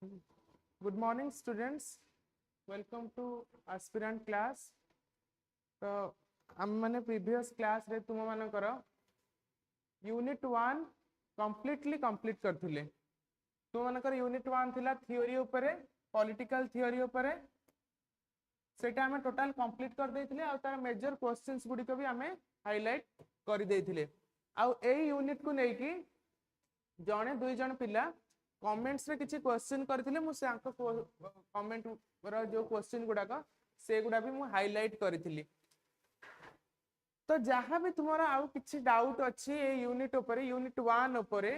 Good morning, students. Welcome to Aspirant Class. तो हम माने previous class रे तुम मानकर Unit 1 completely complete करथिले. तुम मानकर Unit 1 थिला theory उपरे, political theory उपरे. सेटा हमें total complete कर देथिले आ तार major questions गुडी को भी हमें highlight कर देथिले. आ एई unit को नै कि जणे दुई जण पिला कमेंट्स रे किछि क्वेश्चन करथिले मु से आंको कमेंट रो जो क्वेश्चन गुडाक से गुडा भी मु हाइलाइट करथिली. तो जहाँ भी तुम्हारा आउ किछि डाउट अछि ए यूनिट ऊपर यूनिट 1 ऊपर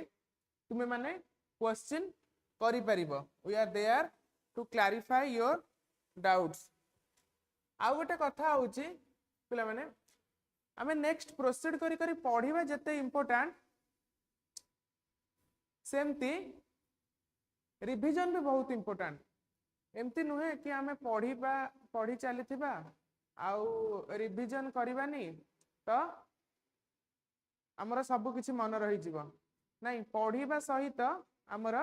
तुमे माने क्वेश्चन करि परिबो. We are there to clarify your doubts. आउ गोटे कथा होछि पिला माने हमें नेक्स्ट प्रोसीड करी करी पढिबा जते इंपोर्टेंट सेमती रिविजन भी बहुत इंपोर्टेंट. एमती नुहे कि आमे पढ़ी चली आउ रिविजन करवानी तो आमर सब किछि मन रही जीव नहीं. पढ़ा सहित आमर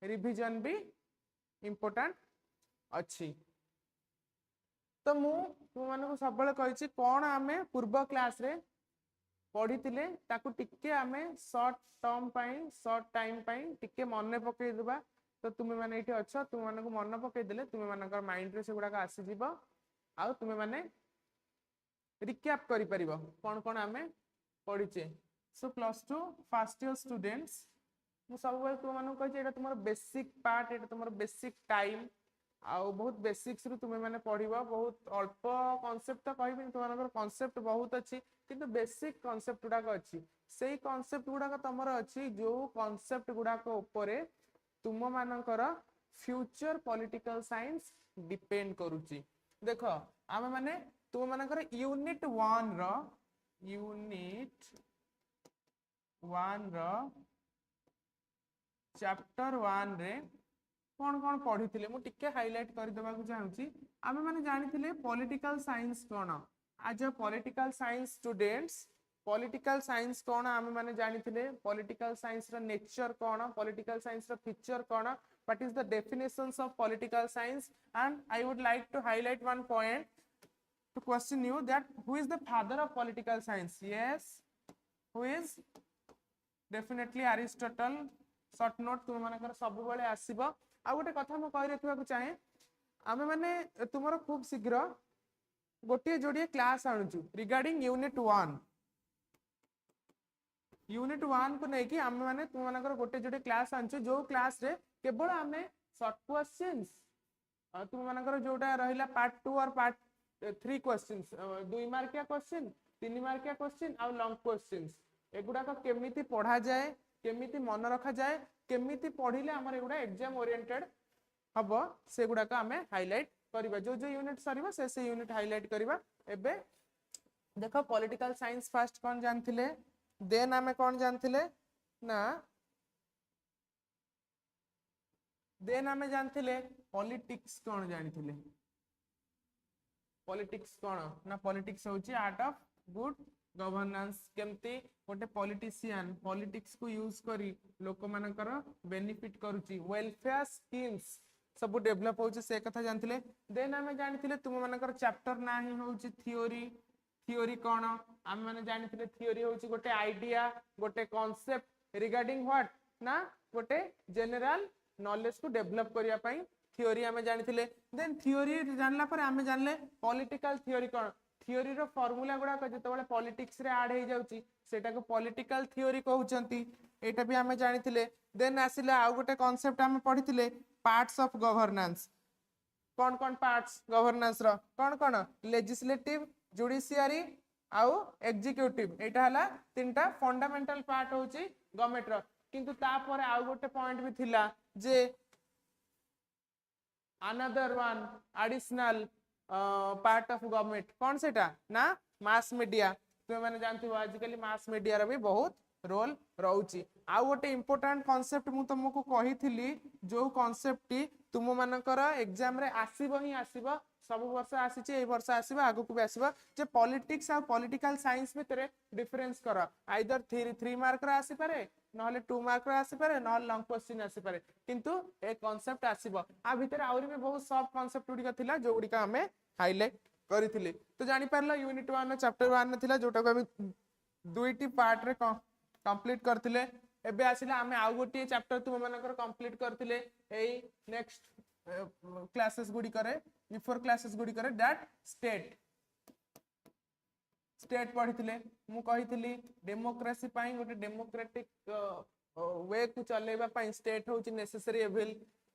रिविजन भी इंपोर्टेंट अच्छी. तो मु तुम सब कही कौन आमे पूर्व क्लास रे पढ़ी ताकू टिके आमे शॉर्ट टर्म शॉर्ट टाइम टिके मन पकई देबा. तो तुम मैंने ये अच्छा तुम मान को मन पकईदे तुम मान माइंड रे से गुड़ाक आसीज आउ तुम मैंने रिक्याप करि परिबो कौन कौन आमे पढ़ीचे. सो +2 फर्स्ट ईयर स्टूडेंट्स मु सब बेले तुम मान कहि एटा तुमर बेसिक पार्ट एटा तुमर बेसिक टाइम आउ बहुत बेसिक्स रु तुम मैंने पढ़िबो. बहुत अल्प कांसेप्ट तो कहबी तुम कांसेप्ट बहुत अच्छी किंतु बेसिक कांसेप्ट गुड़ाक अच्छी. सेही कांसेप्ट गुड़ाक तुमर अच्छी जो कांसेप्ट गुड़ाक ऊपर तुम मानकर फ्यूचर पॉलिटिकल साइंस डिपेंड करूची. देख आम माने तुम मानकर यूनिट 1 रो चैप्टर 1 रे कौन कौन पढ़ी थिले मु टिके हाइलाइट कर देबा को चाहूची. आमे माने जानि थिले पॉलिटिकल साइंस कोन आज political science students political science कौन आमे माने जानि थिले. पॉलिटिकल साइंस रा नेचर कौन पॉलिटिकल साइंस रा फीचर कौन what is the definitions of political science. And I would like to highlight one point to question you that who is the father of political science. Yes, who is? Definitely Aristotle. Short note तुम मानकर सब बेले आसीबो. आ गोटे कथा म कहि रखिबा को चाहे आमे माने तुमरो खूब शीघ्र गोटे जोड़िए क्लास आणुचु रिगार्डिंग यूनिट 1. यूनिट 1 को नै कि आमे माने तुम मानकर गोटे जोड़े क्लास आणुचु जो क्लास रे केवल आमे शॉर्ट क्वेश्चंस तुम मानकर जोटा रहिला पार्ट 2 और पार्ट 3 क्वेश्चंस 2 मार्किया क्वेश्चन 3 मार्किया क्वेश्चन आ लॉन्ग क्वेश्चंस एगुडा को केमिति पढ़ा जाए केमिति मन रखा जाए केमिति पढ़िले हमर एगुडा एग्जाम ओरिएंटेड हबो से गुडा को हमें हाइलाइट करबा. जो जो यूनिट सरीबा से यूनिट हाइलाइट करबा. एबे देखो पॉलिटिकल साइंस फर्स्ट कोन जानथिले देन हमें कोन जानथिले ना देन हमें जानथिले पॉलिटिक्स कोन जानथिले. पॉलिटिक्स कौन ना पॉलिटिक्स होची आर्ट ऑफ गुड गवर्नेंस. केमती गोटे पॉलिटिशियन पॉलिटिक्स को यूज करी लोक मानकर बेनिफिट करूची वेलफेयर स्कीम्स सब डेवलप होची से कथा जानथिले. देन हमें जानथिले तुम मानकर चैप्टर ना ही होची थ्योरी. थ्योरी कौन आम माने जानथिले थ्योरी होची गोटे आइडिया गोटे कांसेप्ट रिगार्डिंग व्हाट ना गोटे जनरल नॉलेज को डेवलप करिया पई थ्योरी आमे जानिथिले. देन थ्योरी जानला पर आमे जानले पॉलिटिकल थ्योरी कोन थ्योरी रो फार्मूला गुडा को जते बेले पॉलिटिक्स रे ऐड हे जाउची सेटा को पॉलिटिकल थ्योरी कहउचंती. एटा भी आमे जानिथिले. देन आसिला आ गोटे कांसेप्ट आमे पढिथिले पार्ट्स ऑफ गवर्नेंस. कौन कौन पार्ट्स गवर्नेंस रो कौन लेजिस्लेटिव जुडिशियरी आउ एग्जीक्यूटिव एटा हला तीनटा फंडामेंटल पार्ट होची गवर्नमेंट रो. किंतु ता परे आ गोटे पॉइंट भी थिला जे another one additional part of government कौन सेटा ना मास मीडिया. तुम मैंने जानते हो आजिकल मास मीडिया रा भी बहुत रोल रहउची. आ गोटे इंपोर्टेंट कांसेप्ट मु तुमको कही थिली जो कांसेप्ट तुम मानकर एग्जाम रे आसीबो ही आसीबो सब वर्ष आसी ए वर्ष आसीबा आगु को भी आसीबा जे पॉलिटिक्स आ पॉलिटिकल साइंस भितर डिफरेंस कर आइदर 3 मार्क रा आसी पारे नहले 2 मार्क रा आसी पारे नहले लॉन्ग क्वेश्चन आसी पारे किंतु ए कांसेप्ट आसीबो आ भितर आउरी भी बहुत सब कांसेप्ट गुडी थिला जो गुडी का हमें हाईलाइट करिथिले तो जानि पारला यूनिट 1 चैप्टर 1 थिला जोटा को हम दुईटी पार्ट रे कंप्लीट करथिले एबे आसिला हमें आउ गोटी चैप्टर तुम मानकर कंप्लीट करथिले एई नेक्स्ट क्लासेस गुडी करे बिफोर क्लासेस गुडी करे दैट स्टेट पढ़िथिले मु कहिथिली डेमोक्रेसी पाई गोटे डेमोक्रेटिक वे को चलेबा पाई स्टेट होची नेसेसरी एविल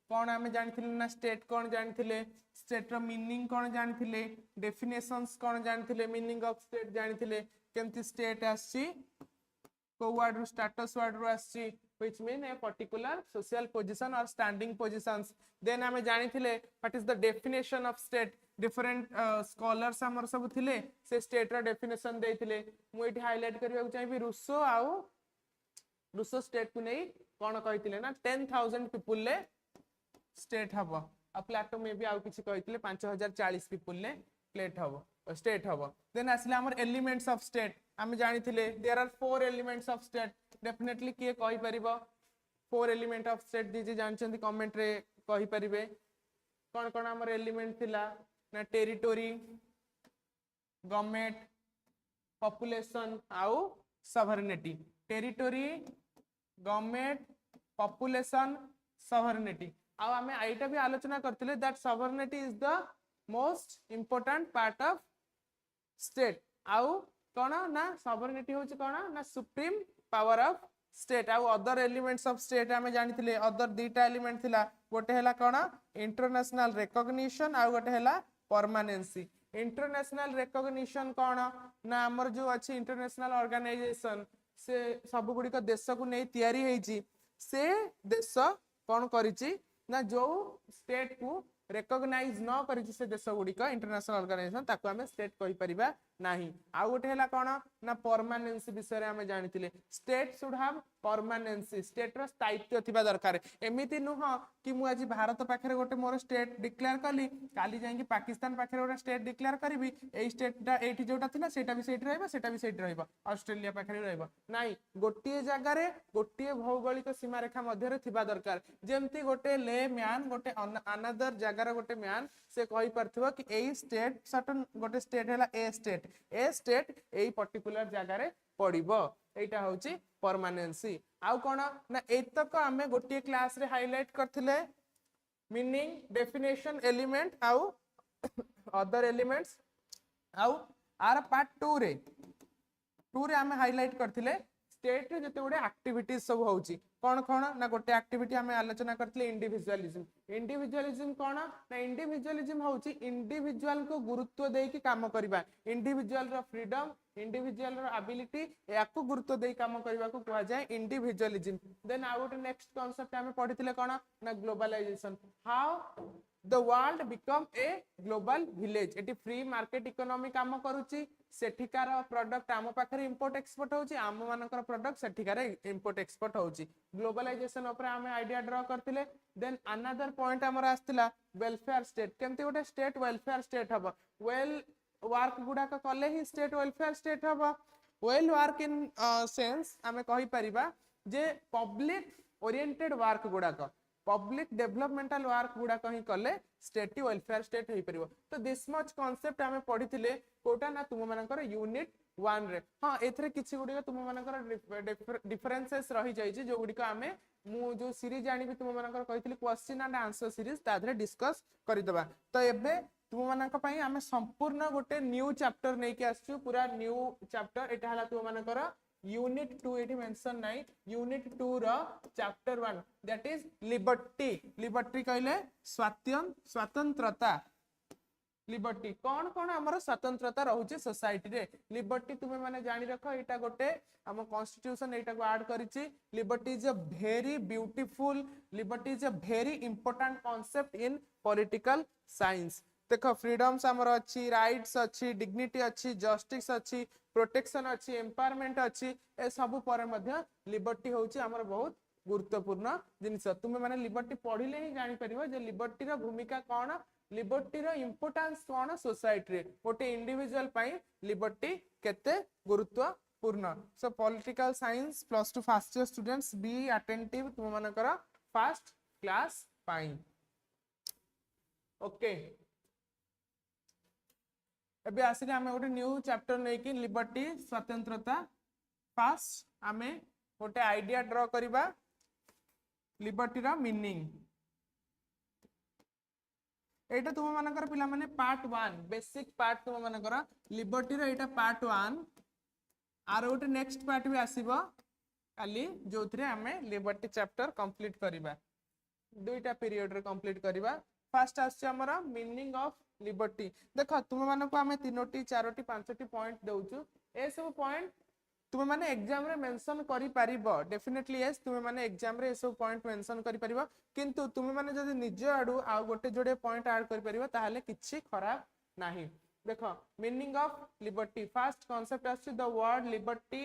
कोन हमें जानिथिले ना स्टेट कोन जानिथिले स्टेट रो मीनिंग कोन जानिथिले डेफिनेशंस कोन जानिथिले मीनिंग ऑफ स्टेट जानिथिले केमती स्टेट आसी को वर्ड रो स्टेटस वर्ड रो आसी which mean a particular social position or standing positions then हमें जानिथिले what is the definition of state different scholars हमर सब थिले से स्टेट रो डेफिनेशन देथिले मु एठी हाईलाइट करबा चाहिबी रूसो स्टेट को नै कोन कहिथिले ना 10000 पीपल ले स्टेट हबो आ प्लेटो में भी आउ किछि कहिथिले 5040 पीपल ले प्लेट हबो स्टेट हबो देन आसले हमर एलिमेंट्स ऑफ स्टेट हम जानिथिले there are 4 elements of state definitely के कहि परिबो 4 एलिमेंट ऑफ स्टेट जे जानचंती कमेंट रे कहि परिबे कोन कोन हमर एलिमेंट थिला ना टेरिटोरी गवर्नमेंट पॉपुलेशन आउ sovereignty territory government population sovereignty आउ हमें आइटा भी आलोचना करथिले that sovereignty is the most important part of state आउ कोन ना सॉवरेनिटी होची कोन ना सुप्रीम पावर ऑफ स्टेट आउ अदर एलिमेंट्स ऑफ स्टेट हमें जानिथिले अदर दीटा एलिमेंट थिला गोटे हला कोन इंटरनेशनल रिकॉग्निशन आउ गोटे हला परमानेंसी इंटरनेशनल रिकॉग्निशन कोन ना हमर जो अछि इंटरनेशनल ऑर्गेनाइजेशन से सब गुडी को देश को नै तयारी हेची से देश कोन करिछि ना जो स्टेट को रिकॉग्नाइज न करिछि से देश गुडी का इंटरनेशनल ऑर्गेनाइजेशन ताको हमें स्टेट कहि परिबा नाही आ गोटे हला कोन ना परमानेंसी विषय रे हमें जानिथिले state should have permanency state रो स्थायित्व थिबा दरकार एमिति नुह कि मु आज भारत पाखरे गोटे मोर स्टेट डिक्लेयर कली काली जाई कि पाकिस्तान पाखरे गोटे स्टेट डिक्लेयर करबी ए स्टेटटा एठी जोटा थिला सेटा भी सेठी रहबा सेटा भी सेठी रहबा ऑस्ट्रेलिया पाखरे रहबा नाही गोटिए जागा रे गोटिए भौगोलिक सीमा रेखा मध्य रे थिबा दरकार जेमति गोटे ले म्यान गोटे अनदर जागा रे गोटे म्यान से कहि परथिबो कि ए स्टेट सर्टेन गोटे स्टेट हला ए स्टेट ए पर्टिकुलर जागा रे पड़िबो एटा होची परमानेंसी आउ कोन ना एतक हमें गोटे क्लास रे हाईलाइट करथिले मीनिंग डेफिनेशन एलिमेंट आउ अदर एलिमेंट्स आउ आर पार्ट 2 रे हमें हाईलाइट करथिले स्टेट रे जते गोटे एक्टिविटीज सब होची कोन कोन ना गोटे एक्टिविटी हमें आलोचना करथिले इंडिविजुअलिज्म कोन ना इंडिविजुअलिज्म होची इंडिविजुअल को गुरुत्व देई कि काम करबा इंडिविजुअल रो फ्रीडम इंडिविजुअल रो एबिलिटी याकू गुरुत्व देई काम करबा को कहवा जाय इंडिविजुअलिज्म देन आ गोटे नेक्स्ट कांसेप्ट हमें पढिथिले कोन ना globalisation how the world become a global village एटी फ्री मार्केट इकोनॉमी काम करूची सेठिकार प्रोडक्ट आम पाखरे इंपोर्ट एक्सपोर्ट होची आम मानकर प्रोडक्ट सेठिकार इंपोर्ट एक्सपोर्ट होची ग्लोबलाइजेशन ऊपर हमें आइडिया ड्रा करथिले देन अनदर पॉइंट हमर आस्तिला वेलफेयर स्टेट केमती गोटे स्टेट वेलफेयर स्टेट हबो वेल वर्क गुडा का कले ही स्टेट वेलफेयर स्टेट हबो वेल वर्क इन सेंस हमें कहि परिबा जे पब्लिक ओरिएंटेड वर्क गुडा का पब्लिक डेवलपमेंटल वर्क गुडा कहीं कले स्टेट वेलफेयर स्टेट होई परिबो तो दिस मच कांसेप्ट हमें पढिथिले कोटा ना तुम मानकर यूनिट 1 रे हां एथरे किछि गुडी तुम मानकर डिफरेंसेस रही जाई जे जो गुडी को हमें मु जो सीरीज जानि भी तुम मानकर कहिथिले क्वेश्चन एंड आंसर सीरीज तादरे डिस्कस करि दबा तो एबे तुम मानक पई हमें संपूर्ण गोटे न्यू चैप्टर नै के आछू पूरा न्यू चैप्टर एटा हला तुम मानकर यूनिट 2 एटी मेंशन नाही यूनिट 2 रो चैप्टर 1 दैट इज लिबर्टी कहले स्वतंत्रता लिबर्टी कौन कौन हमर स्वतंत्रता रहउचे सोसाइटी रे लिबर्टी तुमे माने जानि रखो एटा गोटे हम कॉन्स्टिट्यूशन एटा को ऐड करिछि liberty is a very beautiful liberty is a very important concept in political science देखो फ्रीडम्स हमर अछि राइट्स अछि डिग्निटी अछि जस्टिस अछि प्रोटेक्शन अछि एम्पावरमेंट अछि ए सब पर मध्य लिबर्टी होउछि हमर बहुत गुरुत्वपूर्ण जिनिस तुमे माने लिबर्टी पढिले ही जानि परिबो जे लिबर्टी रो भूमिका कोन लिबर्टी रो इंपोर्टेंस कोन सोसाइटी रे गोटे इंडिविजुअल पई लिबर्टी केते गुरुत्वपूर्ण so political science +2 first year students be attentive तुम मानकर फर्स्ट क्लास पई ओके एबे आसिक आमे गोटे न्यू चैप्टर नै कि लिबर्टी स्वतंत्रता फर्स्ट आमे गोटे आइडिया ड्रा करिबा लिबर्टी रा मीनिंग एटा तुम मानकर पिला माने पार्ट 1 बेसिक पार्ट तुम मानकर लिबर्टी रा एटा पार्ट 1 आरो गोटे नेक्स्ट पार्ट भी आसीबो काली जोथरे आमे लिबर्टी चैप्टर कंप्लीट करिबा दुईटा पीरियड रे कंप्लीट करिबा फर्स्ट आछि हमरा मीनिंग ऑफ लिबर्टी देखो तुम माने को आमे तीनोटी चारोटी पांचोटी पॉइंट दउछु ए सब पॉइंट तुम माने एग्जाम रे मेंशन करि परिबो डेफिनेटली यस तुम माने एग्जाम रे ए सब पॉइंट मेंशन करि परिबो किंतु तुम माने जदि निज आडू आ गोटे जोडे पॉइंट ऐड करि परिबो ताहाले किछि खराब नाही देखो meaning of liberty first concept आछि the word liberty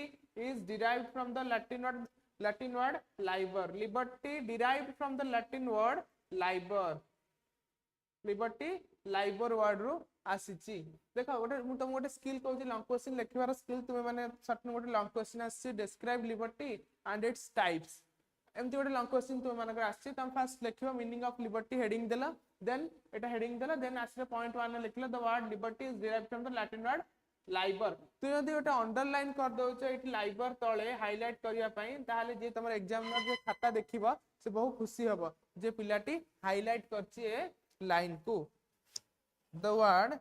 is derived from the Latin word liber liberty derived from the Latin word liber liberty liber word रो आसीची देखो गोटे मु तुम गोटे स्किल कहूची लॉन्ग क्वेश्चन लिखिबार स्किल तुमे माने सर्टेन गोटे लॉन्ग क्वेश्चन आसी describe liberty and its types एमती गोटे लॉन्ग क्वेश्चन तुमे मानकर आसी तुम फर्स्ट लिखिबो मीनिंग ऑफ लिबर्टी हेडिंग देला देन एटा हेडिंग देला देन आसी पॉइंट 1 लिखला the word liberty is derived from the Latin word Liber तु यदि गोटे अंडरलाइन कर दोछ एटी लाइबर तळे हाइलाइट करिया पई ताहाले जे तमर एग्जाम में जे खाता देखिबो से बहुत खुशी हबो जे पिलाटी हाइलाइट करची ए लाइन को the word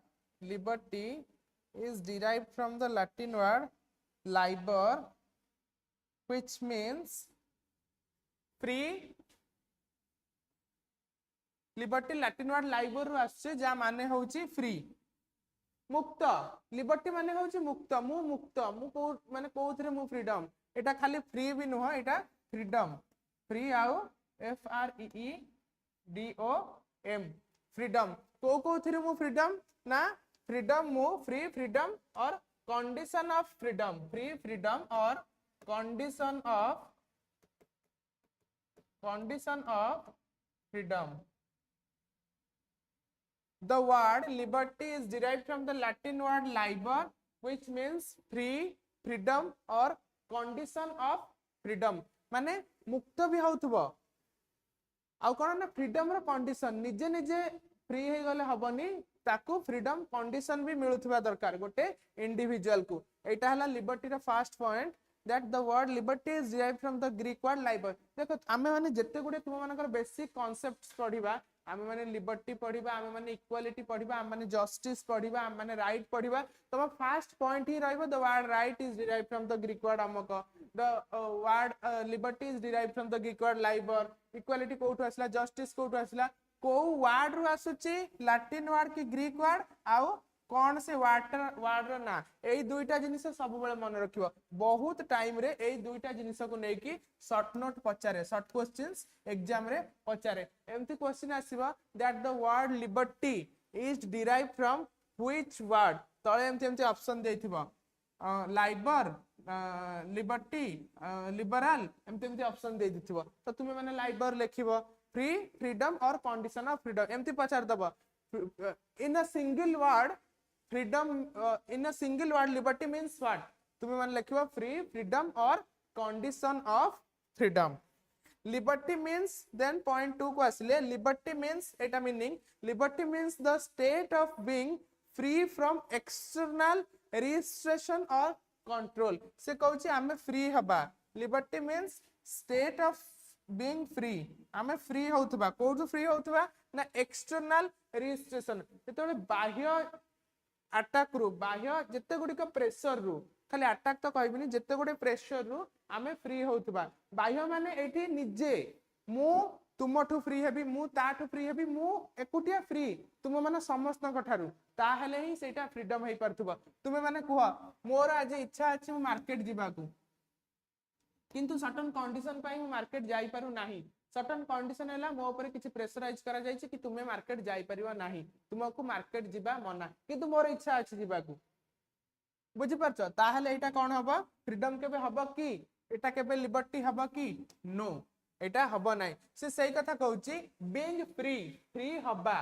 liberty is derived from the Latin word liber which means free liberty Latin word liber रो आछे जा माने होची फ्री मुक्त लिबर्टी माने होची मुक्त मु को माने कोथरे मु फ्रीडम एटा खाली फ्री भी नुह एटा फ्रीडम फ्री आउ FREEDOM फ्रीडम को थ्री मु फ्रीडम ना फ्रीडम मु free freedom or condition of freedom free freedom or condition of freedom the word liberty is derived from the Latin word liber which means free freedom or condition of freedom माने मुक्त भी होतबो आ कोन ना freedom रो condition निजे निजे free हे गले हबनी ताकू freedom condition भी मिलुथबा दरकार गोटे इंडिविजुअल को एटा हला लिबर्टी रो first point that the word liberty is derived from the Greek word liber देखो आमे माने जत्ते गुडे तुम मानकर बेसिक कांसेप्ट्स पढिबा आमे माने लिबर्टी पढिबा आमे माने इक्वालिटी पढिबा आमे माने जस्टिस पढिबा आमे माने राइट पढिबा तम फर्स्ट पॉइंट ही रहइबो the word right is derived from the Greek word अमक the word liberty is derived from the Greek word liber equality कोठो आसला जस्टिस कोठो आसला को वर्ड रो आसुची लैटिन वर्ड की ग्रीक वर्ड आउ कौन से वर्ड ना एई दुईटा जिनिस सब बेले मन रखिबो बहुत टाइम रे एई दुईटा जिनिस को नै कि शॉर्ट नोट पचारे शॉर्ट क्वेश्चंस एग्जाम रे पचारे एमती क्वेश्चन आसीबो that the word liberty is derived from which word तळे एमती ऑप्शन देथिबो लाइबर लिबर्टी लिबरल एमती ऑप्शन दे दिथिबो तो तुमे माने लाइबर लिखिबो free freedom or condition of freedom एमती पचार दबो in a single word freedom in a single word liberty means what तुम मान लिखिबो free freedom or condition of freedom liberty means then point 2 को आसले liberty means Etah meaning liberty means the state of being free from external restriction or control से कहउची आमे free हबा liberty means state of being free आमे free होतबा कोठु free होतबा ना external restriction जेतोले बाह्य attack रु बाह्य जत्ते गुडी को प्रेशर रु खाली अटैक तो कहबिनी जत्ते गुडी प्रेशर रु आमे फ्री होतबा बाह्य माने एठी निजे मु तुमठु फ्री हेबी मु ताठु फ्री हेबी मु एकुटिया फ्री तुम माने समस्त कठारु ता हेले ही सेटा फ्रीडम हेई परथबो तुमे माने कुह मोर आज इच्छा अछि मु मार्केट जिबा को किंतु सर्टेन कंडीशन पाई मु मार्केट जाई पारु नाही सर्टेन कंडीशन हैला मो ऊपर किछि प्रेशराइज करा जायछि कि तुमे मार्केट जाई परिबा नाही तुमको मार्केट जिबा मना किंतु मोर इच्छा अछि जिबा को बुझि परछो ताहले एटा कोन हबो फ्रीडम केबे हबो कि एटा केबे लिबर्टी हबो कि नो एटा हबो नाही से सही कथा कहउछि बीइंग फ्री फ्री हबा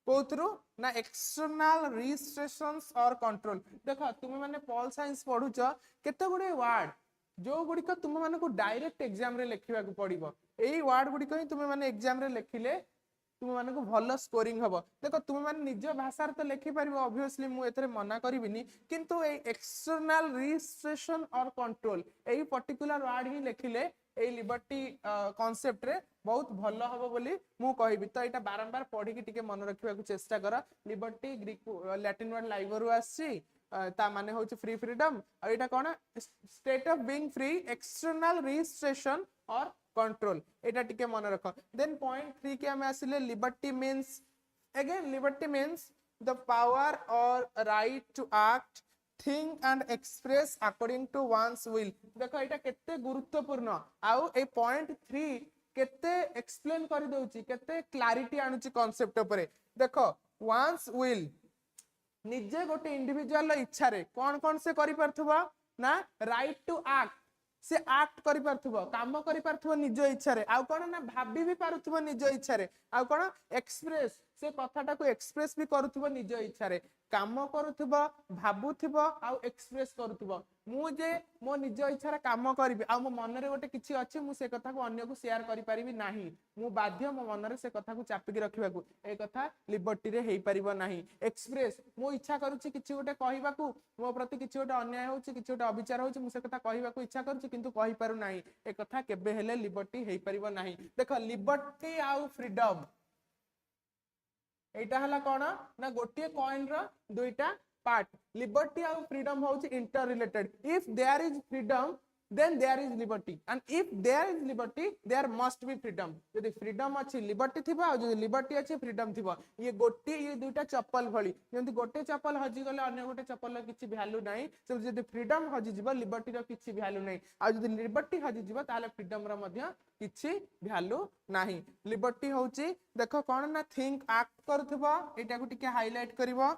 कोथरू ना एक्सटर्नल रिस्ट्रिक्शंस और कंट्रोल। देखो तुम माने पॉल साइंस पढुछ केते गुडे वर्ड जो गुडिक तुम माने को डायरेक्ट एग्जाम रे लिखिबा को पड़िबो एई वर्ड गुडिक ही तुम माने एग्जाम रे लिखिले तुम माने को भलो स्कोरिंग हबो। देखो तुम माने निज भाषा तो लिखि परिबो ऑब्वियसली मु एथरे मना करिबिनी किंतु ए external restriction or control AE particular word he लिखिले A liberty concept रे बहुत भलो हबो बोली मु कहिबी। तो एटा बारंबार पढी कि टिके मन रखिबा को चेष्टा कर। लिबर्टी ग्रीक लैटिन वर्ड लाइवरु आसी ता माने होची फ्री फ्रीडम और एटा कोन state of being free external restriction or control एटा टिके मन रख। देन पॉइंट 3 के हमें आसिले liberty means again liberty means the power or right to act think and express according to one's will. देखो एटा केते गुरुत्वपूर्ण आउ ए पॉइंट 3 केते एक्सप्लेन करि दउची केते क्लैरिटी आनुची कांसेप्ट ऊपर। देखो वन्स विल निजे गोटे इंडिविजुअल इच्छा रे कौन कौन से करि परथबो ना राइट टू एक्ट से एक्ट करि परथबो काम करि परथबो निज इच्छा रे आउ कोन ना भाबी भी पारुथबो निज इच्छा रे आउ कोन एक्सप्रेस से कथाटा को एक्सप्रेस भी करुथबो निज इच्छा रे काम करुथबो भाबुथबो आउ एक्सप्रेस करुथबो मु जे मो निज इच्छा रे काम करबी आ मो मन रे गोटे किछि अछि मु से कथा को अन्य को शेयर करि परिबी नाही मु बाध्य मो मन रे से कथा को चापी के रखिबा को ए कथा लिबर्टी रे हेई परिबो नाही। एक्सप्रेस मो इच्छा करूछि किछि गोटे कहिबा को मो प्रति किछि गोटे अन्याय होछि किछि गोटे अविचार होछि मु से कथा कहिबा को इच्छा करूछि किंतु कहि पारु नाही ए कथा केबे हेले लिबर्टी हेई परिबो नाही। देखो लिबर्टी आउ फ्रीडम एटा हला कोन ना गोटे कॉइन रो दुईटा पार्ट। लिबर्टी आउ फ्रीडम होची interrelated. If there is freedom then there is liberty and if there is liberty there must be freedom। यदि फ्रीडम अछि लिबर्टी थिबा और यदि लिबर्टी अछि फ्रीडम थिबा ये गोटे ये दुईटा चप्पल भली जेंति गोटे चप्पल हजि गले अन्य गोटे चप्पल किछि वैल्यू नाही से यदि फ्रीडम हजि जिवो लिबर्टी रो किछि वैल्यू नाही आ यदि लिबर्टी हजि जिवो ताले फ्रीडम रो मध्य किछि वैल्यू नाही। लिबर्टी होची देखो कोन ना थिंक एक्ट करथबो एटा को टिके हाईलाइट करबो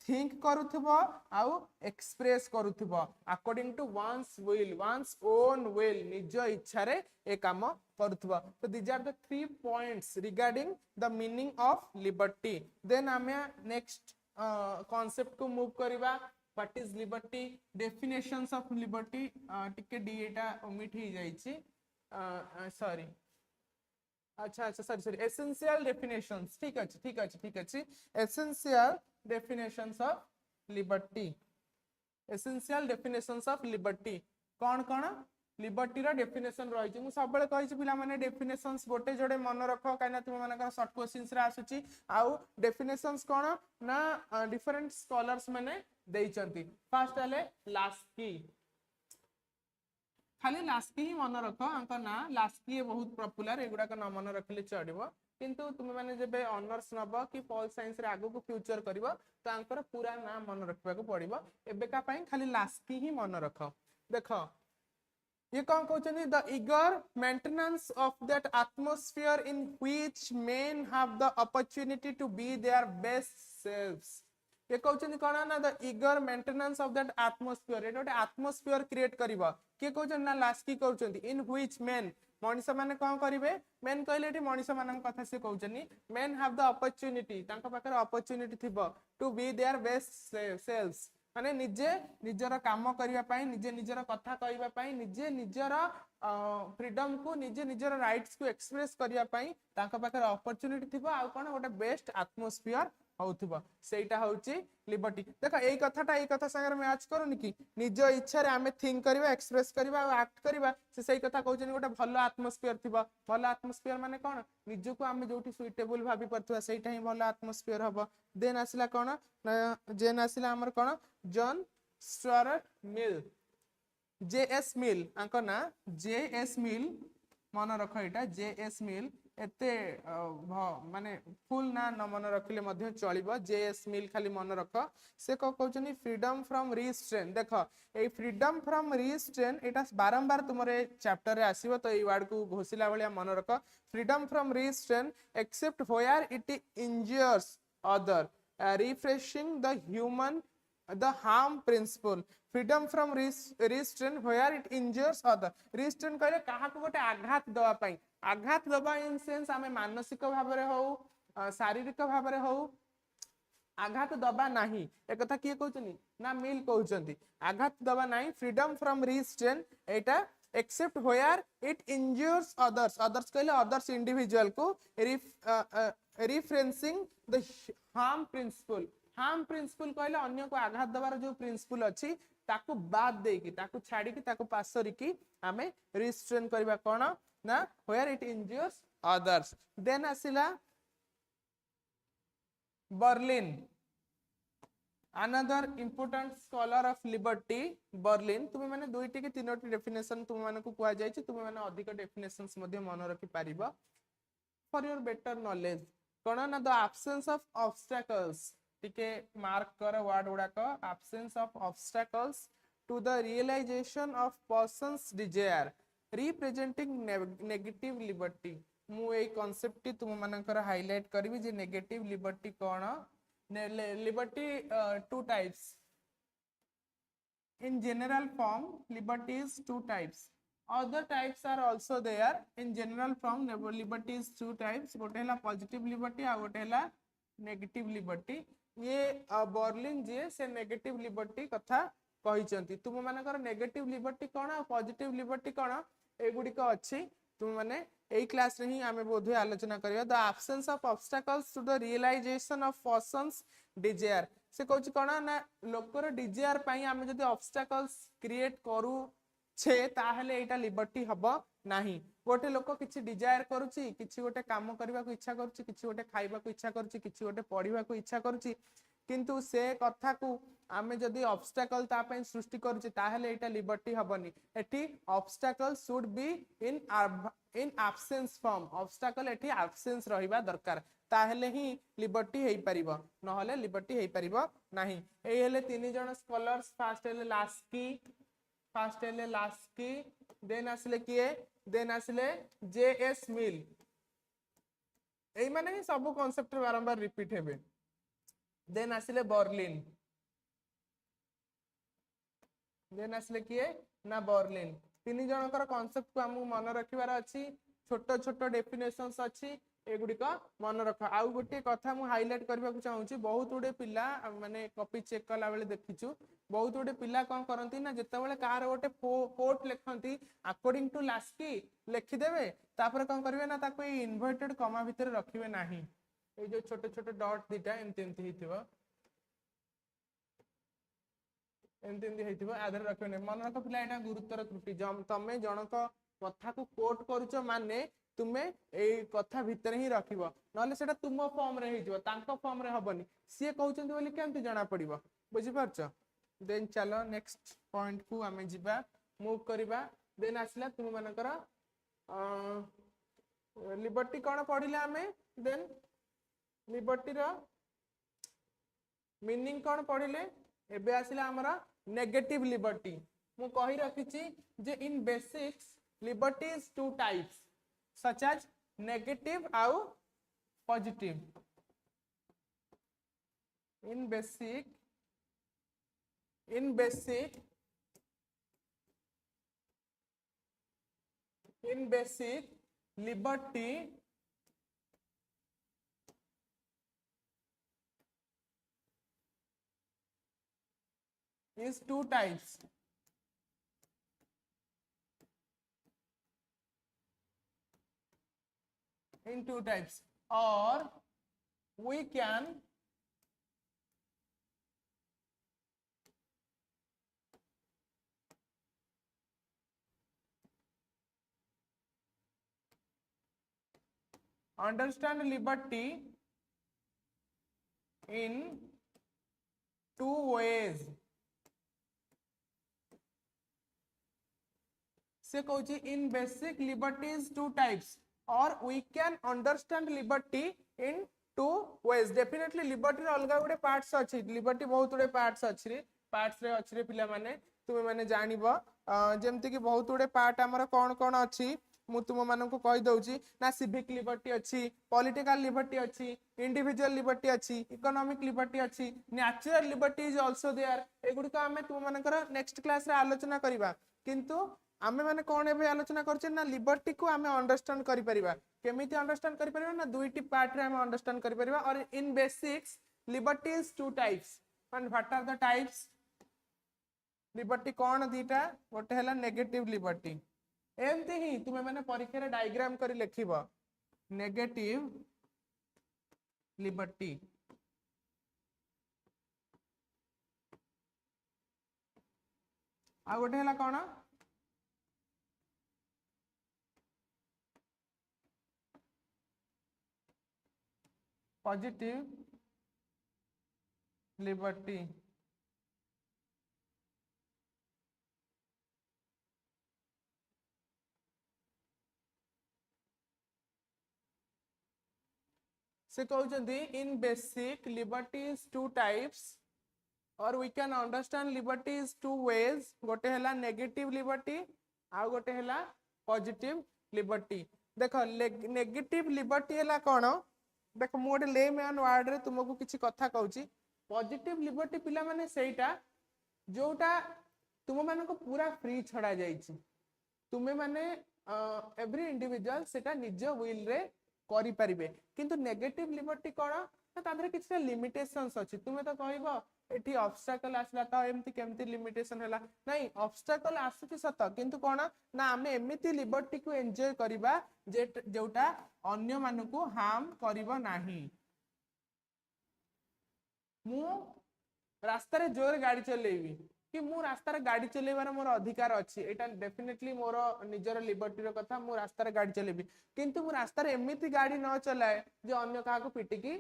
थिंक करुथबो आउ एक्सप्रेस करुथबो according to one's will one's own will निज इच्छा रे ए काम करुथबो। तो these are the 3 points regarding the meaning of liberty. Then हमें नेक्स्ट कांसेप्ट को मूव करबा what is liberty definitions of liberty टिके डी एटा ओमिट ही जाईची सॉरी अच्छा अच्छा सॉरी एसेंशियल डेफिनेशंस ठीक अछि essential definitions of liberty essential definitions of liberty कौन कौन लिबर्टी रा डेफिनेशन रही छि मु सब बेले कहि छि पिला माने डेफिनेशंस गोटे जोड़े मन रखो काना तुम मानकर शॉर्ट क्वेश्चंस रे आसुची आउ डेफिनेशंस कोन ना डिफरेंट स्कॉलर्स माने देई चंती। फर्स्ट आले लास्की खाली लास्की ही मन रखो अंक ना लास्की बहुत पॉपुलर एगुडा का ना मन रखले चढ़िबो किंतु तुम माने जेबे ऑनर्स नबो कि पॉल साइंस रे आगु को फ्यूचर करबो तो अंकर पूरा ना मन रखबा को पड़िबो एबे का पई खाली लास्की ही मन रखो। देखो ये कौन कहते the eager maintenance of that atmosphere in which men have the opportunity to be their best selves. ये कहते कौन ना the eager maintenance of that atmosphere एटा गोटे एटमॉस्फेयर क्रिएट करबो के कहते ना लास्की कहते इन व्हिच मेन मनीष माने कौन करिवे मेन कहले एठी मनीष मानन कथा से कहउचनी मेन हैव द अपॉर्चुनिटी तांका पाकर अपॉर्चुनिटी थिबो to be their best selves माने निजे निजर काम करिवा पई निजे निजर कथा कहिवा पई निजे निजर फ्रीडम को निजे निजर राइट्स को एक्सप्रेस करिवा पई तांका पाकर अपॉर्चुनिटी थिबो आ कोन गोटे बेस्ट एटमॉस्फेयर होउथिबो सेटा होउची लिबर्टी। देखो एई कथा संगे मैच करूनी कि निज इच्छा रे आमे थिंक करबा एक्सप्रेस करबा आ एक्ट करबा से सही कथा कहउचनी गोटे भलो एटमॉस्फेयर थिबो भलो एटमॉस्फेयर माने कोन निज को आमे जोटी सुइटेबल भाबी परथवा सेटा ही भलो एटमॉस्फेयर हबो। देन आसिला कोन जेन आसिला हमर कोन जॉन स्टुअर्ट मिल जेएस मिल अंको ना जेएस मिल मन रखो एटा जेएस मिल एते माने फुल ना न मन रखिले मध्य चलिबो जेएस मिल खाली मन रख से को कहउचनी फ्रीडम फ्रॉम रिस्ट्रेन। देखो ए फ्रीडम फ्रॉम रिस्ट्रेन एटा बारंबार तुमरे चैप्टर रे आसीबो तो ए वर्ड को घोषिला भलिया मन रख freedom from restraint except where it injures other refreshing the human the harm principle freedom from restraint where it injures other restraint कहले काहा को गोटे आघात दवा पई आघात दवा इन सेंस हमें मानसिक भाव रे हो शारीरिक भाव रे हो आघात दबा नाही एक कथा किए कहउछनी ना मिल कहउछंती आघात दबा नाही फ्रीडम फ्रॉम रिस्ट्रेन एटा except where it injures others others कहले अदर्स इंडिविजुअल को रिफरेंसिंग द हार्म प्रिंसिपल कहले अन्य को आघात दबार जो प्रिंसिपल अछि ताकू बाद देकी ताकू छाड़ी की ताकू पास करिकी हमें रिस्ट्रेन करबा कोन ना where it injures others then आसिला Berlin another important scholar of liberty Berlin तुम माने दुईटी के तीनोटी डेफिनेशन तुम माने को कुआ जाय छि तुम माने अधिक डेफिनेशंस मध्ये मन रखि पारिबो फॉर योर बेटर नॉलेज कोन ना द एब्सेंस ऑफ ऑब्स्टैकल्स टिके मार्क कर वर्ड गुडा को absence of obstacles to the realisation of persons desire representing negative liberty मु ए कांसेप्ट टी तुम मानकर हाईलाइट करबी जे नेगेटिव लिबर्टी कोन liberty two types in general form liberty is two types other types are also there in general form liberty is two types गोटे हला positive liberty आ गोटे हला negative liberty ये बर्लिन जे से negative liberty कथा कहिसंती तुम मानकर negative liberty कोन आ positive liberty कोन ए गुडी को अछि तुम माने एई क्लास रे ही आमे बोधे आलोचना करिया the absence of obstacles to the realisation of persons desire से कहछि कोन ना लोकर डिजायर पई आमे जदी ऑब्स्टैकल्स क्रिएट करू छे ताहले एटा लिबर्टी हबो नाही गोटे लोक किछि डिजायर करूछि किछि गोटे काम करबा को इच्छा करूछि किछि गोटे खाइबा को इच्छा करूछि किछि गोटे पढिबा को इच्छा करूछि किंतु से कथा को आमे जदी ऑब्स्टैकल ता पई सृष्टि करूछि ताहले एटा लिबर्टी हबनी एठी obstacle should be in absence form obstacle एठी एब्सेंस रहिबा दरकार ताहले ही लिबर्टी हेई परिबो नहले लिबर्टी हेई परिबो नाही एई हेले तीन जण स्कॉलर्स फर्स्ट हेले लास्की देन आसले किए देन आसले जेएस मिल एई माने ही सब कांसेप्ट बारंबार रिपीट हेबे देन आसले बर्लिन देन आसले किए ना बर्लिन तीन जनकर कांसेप्ट को हमहु मन रखिबार अछि छोट छोट डेफिनेशंस अछि एगुडी का मन रख आउ गोटे कथा मु हाईलाइट करबा को चाहूची बहुत गुडे पिला माने कॉपी चेक कला बेले देखिछु बहुत गुडे पिला कोन करंती ना जत्ते बेले कार गोटे कोट लिखंती अकॉर्डिंग टू लास्की लिखि देबे तापर कोन करबे ना ताको इन्वर्टेड कॉमा भीतर रखिबे नाही ए जो छोटे छोटे डॉट दिटा एंती हिथिबो एंती हिथिबो आधर रखबे नै मन रख पिला एटा गुरुतर त्रुटि जम तमे जनक कथा को कोट करूचो माने तुमे ए कथा भीतर ही रखिबो नले सेटा तुम फॉर्म रे हिजबो तांको फॉर्म रे हबनी सिए कहउचंती बोली केमती जाना पड़िबो बुझि परछो देन चलो नेक्स्ट पॉइंट को हमें जिबा मूव करिबा देन आसला तुम मानकर लिबर्टी कोन पढिला हमें देन लिबर्टी रो मीनिंग कोन पढिले एबे आसला हमरा नेगेटिव लिबर्टी मु कहि रखिची जे in basics liberty is two types such as negative or positive in basic liberty is two types in two types or we can understand liberty in two ways से कहूची in basic liberty is two types or we can understand liberty in two ways definitely liberty अलगा गुडे parts अछि liberty बहुत गुडे parts अछि रे parts रे अछि रे पिला माने तुमे माने जानिबो जेमति कि बहुत गुडे पार्ट हमर कोन कोन अछि मु तुम मानन को कहि दउची ना सिविक लिबर्टी अछि पॉलिटिकल लिबर्टी अछि इंडिविजुअल लिबर्टी अछि इकोनॉमिक लिबर्टी अछि natural liberty is also there एगुडी को हमें तुम मानकर नेक्स्ट क्लास रे आलोचना करिबा किंतु आमे माने कोन एबे आलोचना करछे ना लिबर्टी को आमे अंडरस्टैंड करि परिबा केमिति अंडरस्टैंड करि परिबा ना दुईटी पार्ट रे आमे अंडरस्टैंड करि परिबा और इन basics liberty is two types and what are the types liberty कौन दीटा गोटे है नेगेटिव लिबर्टी एमती ही तुम्हें मैंने परीक्षा रे डायग्राम करी लिखिब नेगेटिव लिबर्टी आ गोटे है कौन पॉजिटिव लिबर्टी से कहते in basic liberty is two types और we can understand liberty is two ways गोटे है नेगेटिव लिबर्टी आउ गोटे है पॉजिटिव लिबर्टी देख नेगेटिव लिबर्टी है कौन देख मुझे लेमैन वर्ड रे तुमको किसी कथा कहूँ पॉजिटिव लिबर्टी पिला माने सेटा जोटा तुम मान को पूरा फ्री छड़ा जाइछि तुमे माने एवरी इंडिविजुअल सेटा निज विल रे करि परिबे किंतु नेगेटिव लिबर्टी कोन ना तादरे किछटा लिमिटेशंस अछि तुमे तो कहइबो एठी ऑब्स्टैकल आसला त एमती केमती लिमिटेशन हैला नहीं ऑब्स्टैकल आसुची सत किंतु कोन ना हमें एमिती लिबर्टी को एन्जॉय करिबा जे जोटा अन्य मानकु हार्म करिवो नाही मु रास्ता रे जोर गाड़ी चलेबी कि मु रास्ता रे गाड़ी चलेबार मोर अधिकार अछि एटा डेफिनेटली मोर निजर लिबर्टी रो कथा मु रास्ता रे गाड़ी चलेबी किंतु मु रास्ता रे एमिती गाड़ी न चलाए जे अन्य काहा को पिटी की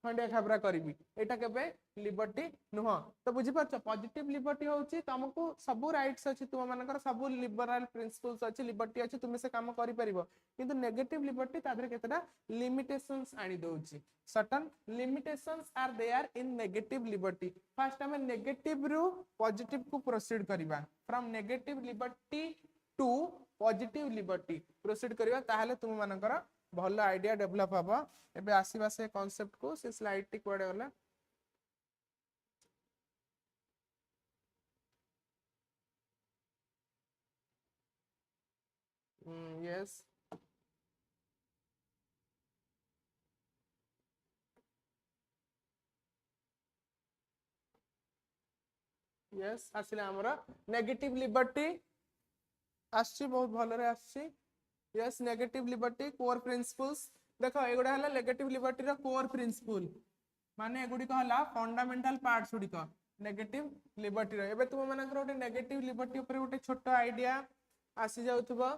खंडिया खाबरा करिबी एटा केबे लिबर्टी नुह तो बुझी परछ पॉजिटिव लिबर्टी होउची तुमको सब राइट्स अछि तुम मानकर सब लिबरल प्रिंसिपल्स अछि लिबर्टी अछि तुम से काम करि परिबो किंतु नेगेटिव लिबर्टी तादरे केतरा लिमिटेशंस आनी दोउची certain limitations are there in negative liberty first हम नेगेटिव रु पॉजिटिव को प्रोसीड करिबा from negative liberty to positive liberty proceed करिबा ताहाले तुम मानकर भल आइडिया डेवलप हबो एबे आसीबा से कांसेप्ट को से स्लाइड टी कोडे होला यस यस आसिला हमरा नेगेटिव लिबर्टी आछि बहुत भलो रे आछि yes negative liberty core principles देखो एगुडा हला नेगेटिव लिबर्टी रो कोर प्रिंसिपल माने एगुडी कहला फंडामेंटल पार्ट्स गुडी को नेगेटिव लिबर्टी रो एबे तुम मानकर ओटे नेगेटिव लिबर्टी ऊपर ओटे छोटो आइडिया आसी जाउथबो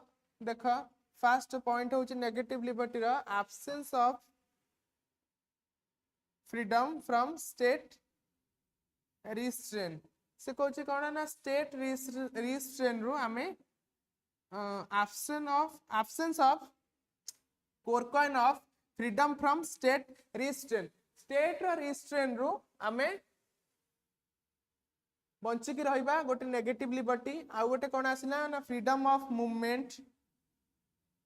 देखो फर्स्ट पॉइंट होची नेगेटिव लिबर्टी रो absence of freedom from state restraint से कहूँ कौन ना स्टेट रिस्ट्रेन रु आमे absence of coercion of freedom from state रो रिस्ट्रेन रु आमे बंची की रहिबा गोटे नेगेटिव लिबर्टी आ गोटे कोन आसिना ना फ्रीडम ऑफ मूवमेंट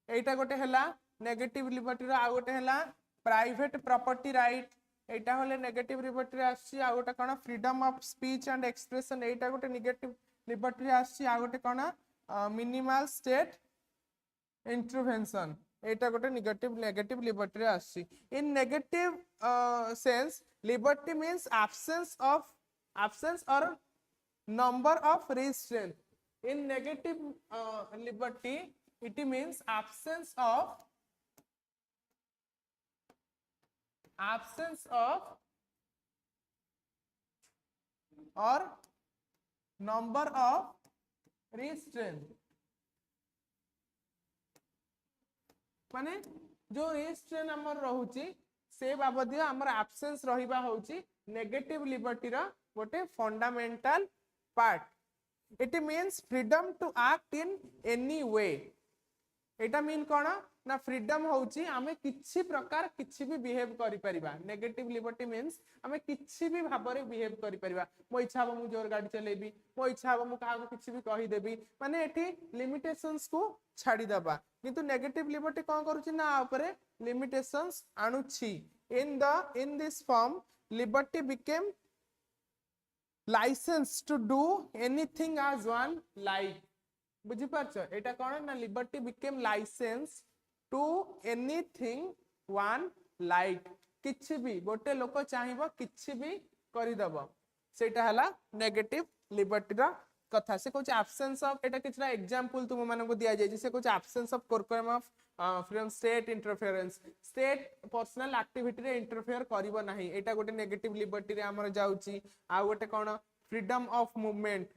एटा गोटे हला नेगेटिव लिबर्टी रो आ गोटे हला प्राइवेट प्रॉपर्टी राइट एटा होले नेगेटिव लिबर्टी रे आसी आ गोटे कोन freedom of speech and expression एटा गोटे नेगेटिव लिबर्टी रे आसी आ गोटे कोन मिनिमल स्टेट इंटरवेंशन एटा गोटे नेगेटिव लिबर्टी रे आसी in negative sense liberty means absence or number of restraint in negative liberty it means absence of or number of restraint माने जो restraint हमर रहउची से बाबद हमर absence रहिबा होउची नेगेटिव लिबर्टी रा गोटे fundamental part it means freedom to act in any way एटा mean कोन ना फ्रीडम होउची हमें किछि प्रकार किछि भी बिहेव करि परिबा नेगेटिव लिबर्टी मीन्स हमें किछि भी भाबरे बिहेव करि परिबा मो इच्छा हो मु जोर गाड़ी चलेबी मो इच्छा हो मु काहा को किछि भी कहि देबी माने एठी लिमिटेशंस को छाडी दबा किंतु नेगेटिव लिबर्टी कोन करूची ना ऊपर limitations आनुची in this form liberty became license to do anything as one like बुझी पारछ एटा कोन ना liberty became license to anything one like किछि भी गोटे लोक चाहिबो किछि भी करिदबो सेटा हला नेगेटिव लिबर्टी रा कथा से कहूँ absence of एटा किछरा एग्जांपल तुम मानको दिया जाय से कहूँ absence of program of from state interference state personal activity रे इंटरफेयर करिवो नाही एटा गोटे नेगेटिव लिबर्टी रे हमर जाउची आ गोटे कोन फ्रीडम ऑफ मूवमेंट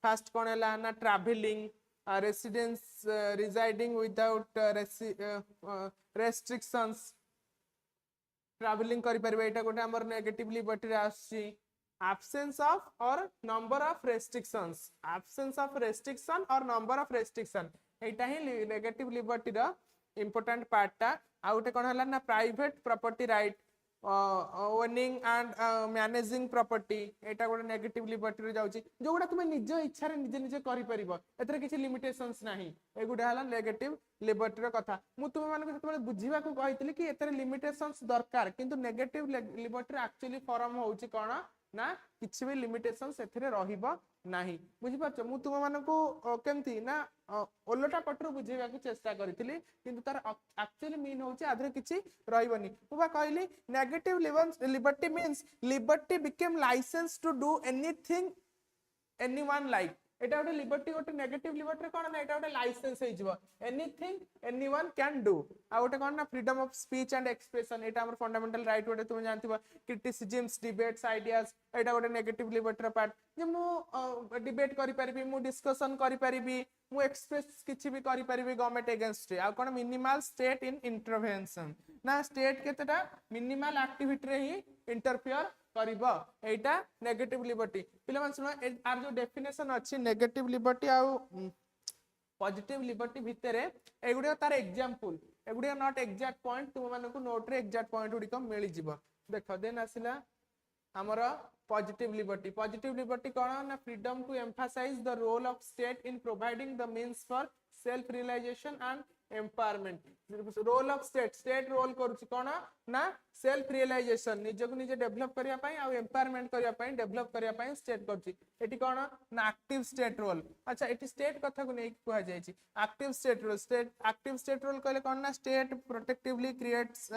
फर्स्ट कोन हला ना travelling residence residing without restrictions travelling करि परबे एटा गोटे हमर नेगेटिव लिबर्टी रे आसी absence of or number of restrictions absence of restriction or number of restriction Etah he negative liberty रा important part टा आ गोटे कोन हला ना private property right owning and managing property एटा गोटे नेगेटिव लिबर्टी रे जाउची जोगुडा तुमे निज इच्छा रे निजे निजे करि परिबो एतरे किछि लिमिटेशंस नाही एगुडा हला नेगेटिव लिबर्टी रा कथा मु तुमे मानको जतबे बुझिबा को कहितली कि एतरे लिमिटेशंस दरकार किंतु नेगेटिव लिबर्टी एक्चुअली फॉर्म होउची कोन ना किछि भी लिमिटेशन सेथरे रहिबो नाही बुझि पाछो मु तुम मानको केमती ना ओलोटा पटरो बुझेबा को चेष्टा करितली किंतु तार एक्चुअली मीन होची आधरे किछि रहिबोनी मु बा कहली negative liberty means liberty became licence to do anything anyone like एटा गोटे लिबर्टी गोटे नेगेटिव लिबर्टी कोन ना एटा गोटे लाइसेंस हे जिवो एनीथिंग एनीवन कैन डू आ गोटे कोन ना freedom of speech and expression एटा हमर फंडामेंटल राइट गोटे तुम जानथिबो क्रिटिसिजम्स डिबेट्स आइडियाज एटा गोटे नेगेटिव लिबर्टी पार्ट जे मु डिबेट करि परिबी मु डिस्कशन करि परिबी मु एक्सप्रेस किछि भी करि परिबी गवर्नमेंट अगेंस्ट आ कोन मिनिमल स्टेट इन इंटरवेंशन ना स्टेट केतेटा मिनिमल एक्टिविटी रे ही इंटरफेयर करिबो एटा नेगेटिव लिबर्टी पिला मान सुनो आर जो डेफिनेशन अछि नेगेटिव लिबर्टी आ पॉजिटिव लिबर्टी भितरे एगुडे तार एग्जांपल एगुडे नॉट एग्जैक्ट पॉइंट तुम मानको नोट रे एग्जैक्ट पॉइंट गुडी को मिली जिवो देखो देन आसिला हमर पॉजिटिव लिबर्टी कोन ना freedom to emphasise the role of state in providing the means for self realisation and empowerment role of state role करूची कोन ना सेल्फ रियलाइजेशन निज को निजे डेवलप करिया पई आ एम्पावरमेंट करिया पई डेवलप करिया पई स्टेट करची एटी कोन ना एक्टिव स्टेट रोल अच्छा एटी स्टेट कथा को नै कुआ जाय छी एक्टिव स्टेट रोल कहले कोन ना state protectively creates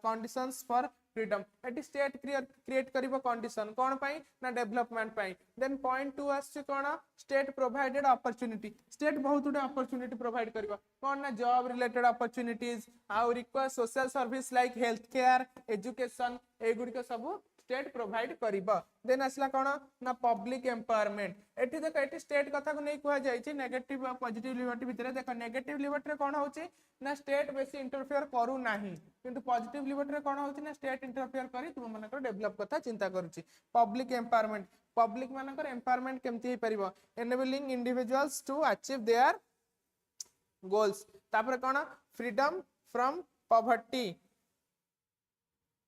conditions for freedom एटी स्टेट क्रिएट करिवो कंडीशन कोन पई ना डेवलपमेंट पई देन पॉइंट 2 आछि कोन स्टेट प्रोवाइडेड अपॉर्चुनिटी स्टेट बहुत उडे अपॉर्चुनिटी प्रोवाइड करिवो कोन ना जॉब रिलेटेड अपॉर्चुनिटीज आ request social service like health care education एगुडी के सब स्टेट प्रोवाइड करिवो देन असला कोन ना पब्लिक एम्पावरमेंट एठी देखो एठी स्टेट कथा को नै कुआ जाय छी नेगेटिव और पॉजिटिव लिबर्टी भितरे देखो नेगेटिव लिबर्टी रे कोन होची ना स्टेट बेसी इंटरफेयर करू नाही किंतु पॉजिटिव लिबर्टी रे कोन होची ना स्टेट इंटरफेयर करी तुम मानकर डेवलप कथा चिंता करूची पब्लिक एम्पावरमेंट पब्लिक मानकर एम्पावरमेंट केमती हे परिबो enabling individuals to achieve their goals तापर कोन फ्रीडम फ्रॉम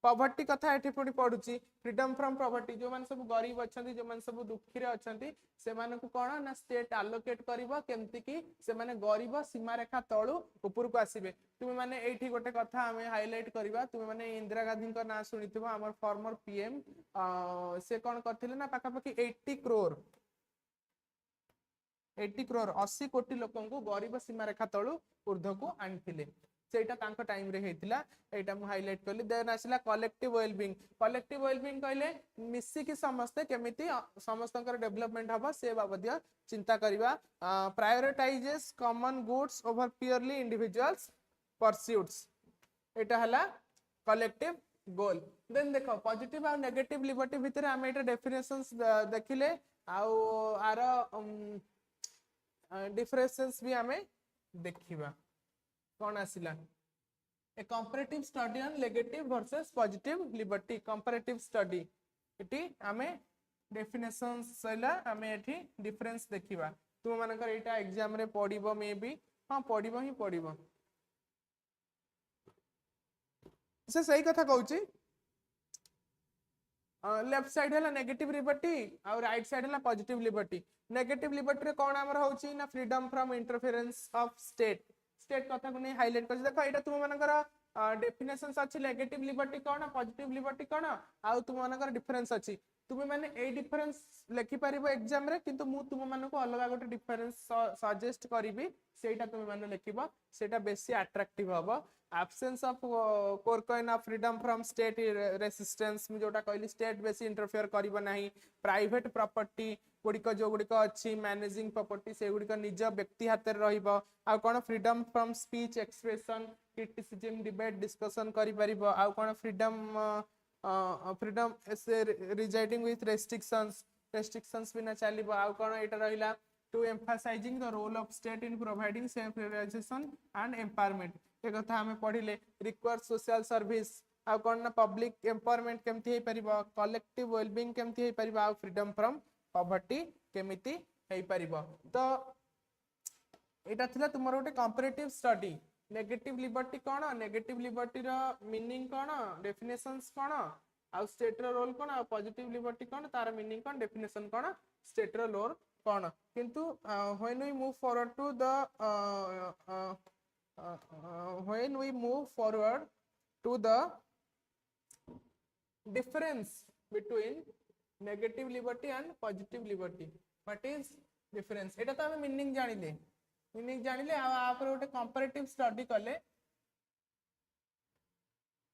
पॉवर्टी कथा एठी पुडी पडुची फ्रीडम फ्रॉम पॉवर्टी जो मान सब गरीब अछंती जो मान सब दुखी रे अछंती से माने को कोन ना स्टेट अलोकेट करबो केमती की से माने गरीब सीमा रेखा तळु ऊपर को आसीबे तुम माने एठी गोटे कथा हमें हाईलाइट करबा तुम माने इंदिरा गांधी को ना सुनिथिबो हमर फॉर्मर पीएम से कोन करथिले ना पाका पाकी 80 करोड़ 80 कोटी लोकन को गरीब सीमा रेखा तळु ऊर्ध्व को आनथिले सेटा तांको टाइम रे हेतिला एटा मु हाईलाइट करली देन आसिला कलेक्टिव वेलबीइंग कहले मिसी की समस्त केमिति समस्तकर डेवलपमेंट हबा से बाबदिया चिंता करिवा prioritises common goods over purely individuals pursuits एटा हला कलेक्टिव गोल देन देखो पॉजिटिव और नेगेटिव लिबर्टी भितरे हम एटा डेफिनेशंस देखिले आउ आर डिफरेंसेस भी हमें देखिबा कौन आसिला a comparative study on negative versus positive liberty comparative study एटी हमें डेफिनेशंस सैला हमें एठी डिफरेंस देखिबा तुम मानकर एटा एग्जाम रे पढिबो मे बी हां पढिबो से सही कथा कहूची लेफ्ट साइड है नेगेटिव लिबर्टी और राइट साइड है पॉजिटिव लिबर्टी नेगेटिव लिबर्टी रे कोन हमर होची ना freedom from interference of state कथा को नहीं हाईलाइट कर देखो एटा तुम मानकर डेफिनेशंस अछि नेगेटिव लिबर्टी कोन पॉजिटिव लिबर्टी कोन आ तुम मानकर डिफरेंस अछि तुम मैंने ए डिफरेंस लिखि पारिबो एग्जाम रे किंतु मु तुम मानको अलग गोटे डिफरेंस सजेस्ट करिवि सेटा तुम माने लिखिबो सेटा बेसी अट्रैक्टिव हबो absence of core coin of freedom from state resistance मु जोटा कहली स्टेट बेसी इंटरफेयर करिवो नाही प्राइवेट प्रॉपर्टी गुड़िक जो गुड़िक अच्छी मैनेजिंग प्रॉपर्टी से गुड़िक निज व्यक्ति हाथ में रहिबो आ कोन freedom from speech expression criticism debate discussion करि परिबो आ कोन फ्रीडम फ्रीडम से रिजाइडिंग विथ रेस्ट्रिक्शंस बिना चलिबो आ कोन एटा रहिला to emphasizing the role of state in providing self realization and empowerment ये कथा हमें पढ़िले रिक्वायर सोशल सर्विस आ कोन ना पब्लिक एम्पावरमेंट केमती हे परिबो कलेक्टिव वेलबीइंग केमती हे परिबो आ फ्रीडम फ्रॉम पॉवर्टी केमिति हे परिबो तो एटा थिला तुमरो गोटे कंपैरेटिव स्टडी नेगेटिव लिबर्टी कोन नेगेटिव लिबर्टी रो मीनिंग कोन डेफिनेशंस कोन आ स्टेट रो रोल कोन आ पॉजिटिव लिबर्टी कोन तार मीनिंग कोन डेफिनेशन कोन स्टेट रो रोल कोन किंतु when we move forward to the when we move forward to the difference between negative liberty and positive liberty what is difference एटा तो हम meaning जानिले आ पर गोटे comparative study कले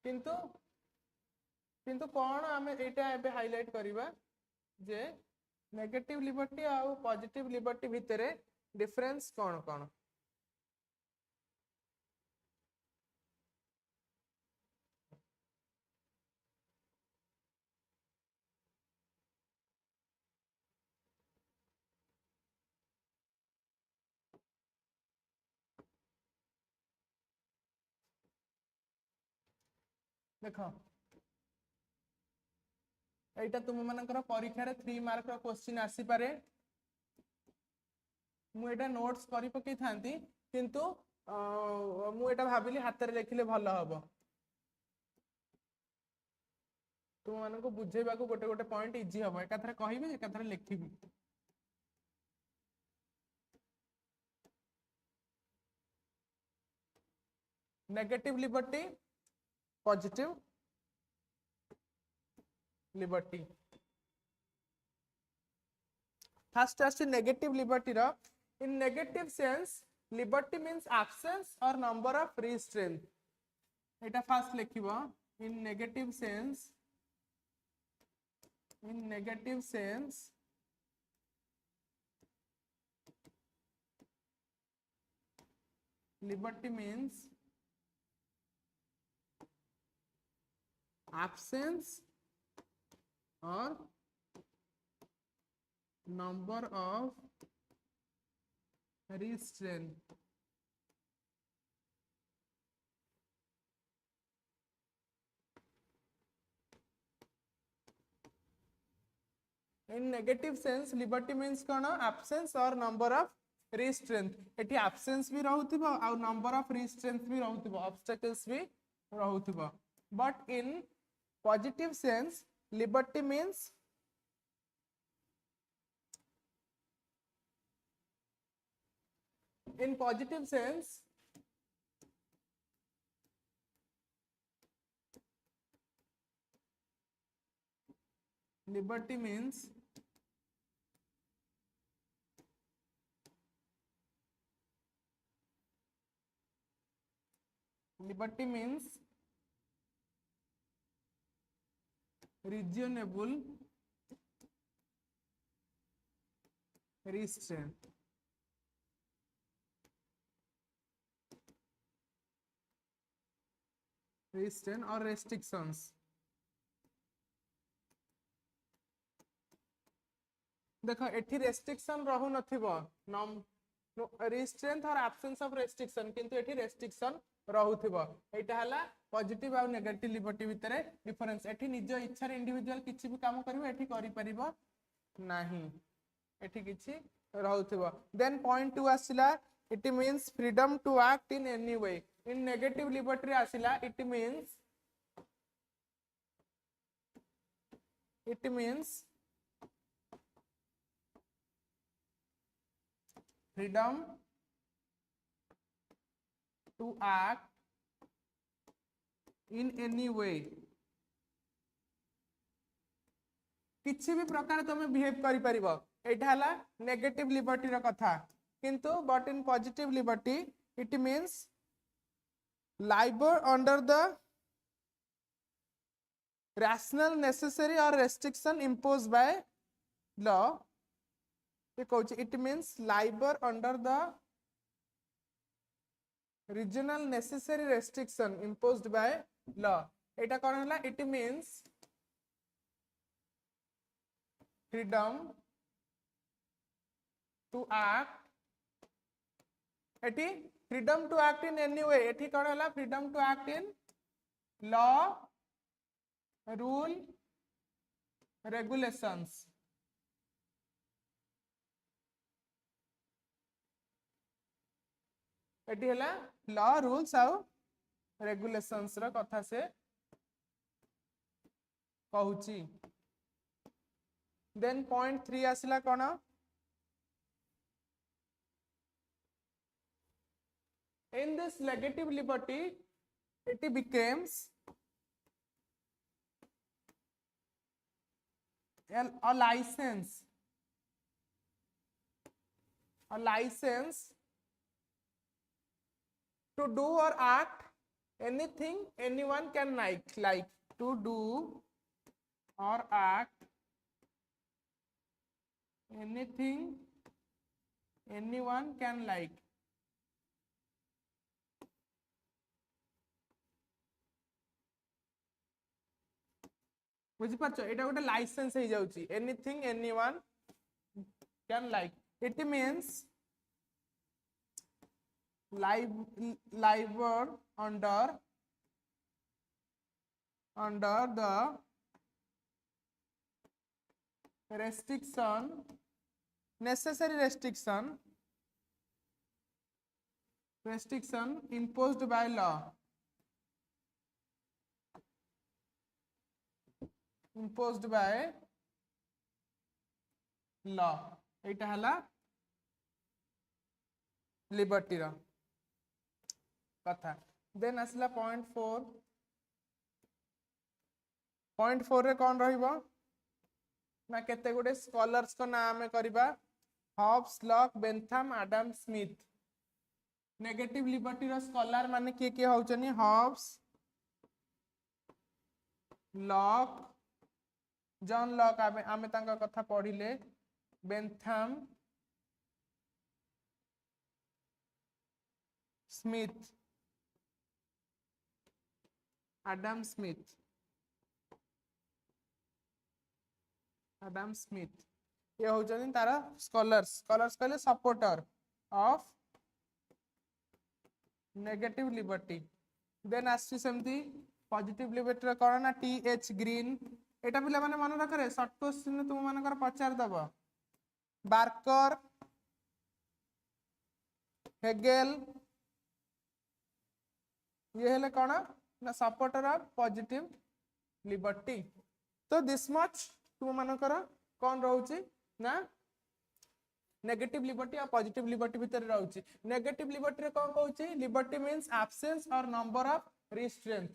किंतु किंतु कोन हम एटा एबे हाइलाइट करबा जे नेगेटिव लिबर्टी और पॉजिटिव लिबर्टी भितरे डिफरेंस कौन कौन देख एटा तुम मानकर परीक्षा रे 3 मार्क रो क्वेश्चन आसी पारे मु एटा नोट्स करि पकई थांती किंतु मु एटा भाबिली हाथ रे लिखिले भलो हबो तुम मानको बुझेबा को गोटे गोटे पॉइंट इजी हबो एका थरे कहिबी एका थरे लिखिबी negative liberty positive liberty first आछि नेगेटिव लिबर्टी रो in negative sense liberty means absence or number of restraint एटा फर्स्ट लिखिबो in negative sense liberty means absence or number of restraint in negative sense liberty means cone absence or number of restraint eighty absence भी रहउथिबो आ number of restraint भी रहउथिबो obstacles भी रहउथिबो but in positive sense liberty means in positive sense liberty means reasonable restraint or restrictions देखो एठी restriction रहु नथिबो restraint और absence of restriction किंतु एठी restriction रहउथिबो एटा हला पॉजिटिव और नेगेटिव लिबर्टी भितरे डिफरेंस एठी निज इच्छा रे इंडिविजुअल किछि भी काम करिवो एठी करि परिबो नाही एठी किछि रहउथिबो देन पॉइंट 2 आसिला it means freedom to act in any way in negative liberty आसिला it means freedom to act in any way किछि भी प्रकार तुम बिहेव करि परिबो एटा हला नेगेटिव लिबर्टी रो कथा किंतु but in positive liberty it means liber under the rational necessary or restriction imposed by law it means labor under the regional necessary restriction imposed by law eta kon hela it means freedom to act eti freedom to act in any way eti kon hela freedom to act in law rule regulations एटी हला law rules आउ regulations रा कथा से कहूची then point 3 आसिला कोन in this negative liberty it becomes a license to do or act anything anyone can like to do or act anything anyone can like बुझी पारछ एटा गोटे लाइसेंस हो जाउची anything anyone can like it means liber under the restriction necessary restriction imposed by law एटा हला liberty रा कथा then आसला point 4 रे कोन रहिबो ना केते गुडे स्कॉलर्स को नाम करबा Hobbes Locke Bentham Adam Smith negative liberty रा स्कॉलर माने के होचनी हॉब्स लॉक जॉन लॉक आमे तांका कथा पढ़िले बेंथम स्मिथ एडम स्मिथ ये होचनी तारा स्कॉलर्स कहले supporter of negative liberty then आसी सेमती पॉजिटिव लिबर्टी रा कोन ना टीएच ग्रीन एटा पिला माने मन रखरे शॉर्ट क्वेश्चन तुम मानकर पचार दबो बार्कर हेगेल ये हेले कोन ना सपोर्टर ऑफ पॉजिटिव लिबर्टी तो दिस मच तुम मानकर कोन रहउची ना नेगेटिव लिबर्टी और पॉजिटिव लिबर्टी भीतर रहउची नेगेटिव लिबर्टी रे कोन कहउची लिबर्टी मींस एब्सेंस और नंबर ऑफ रिस्ट्रेंट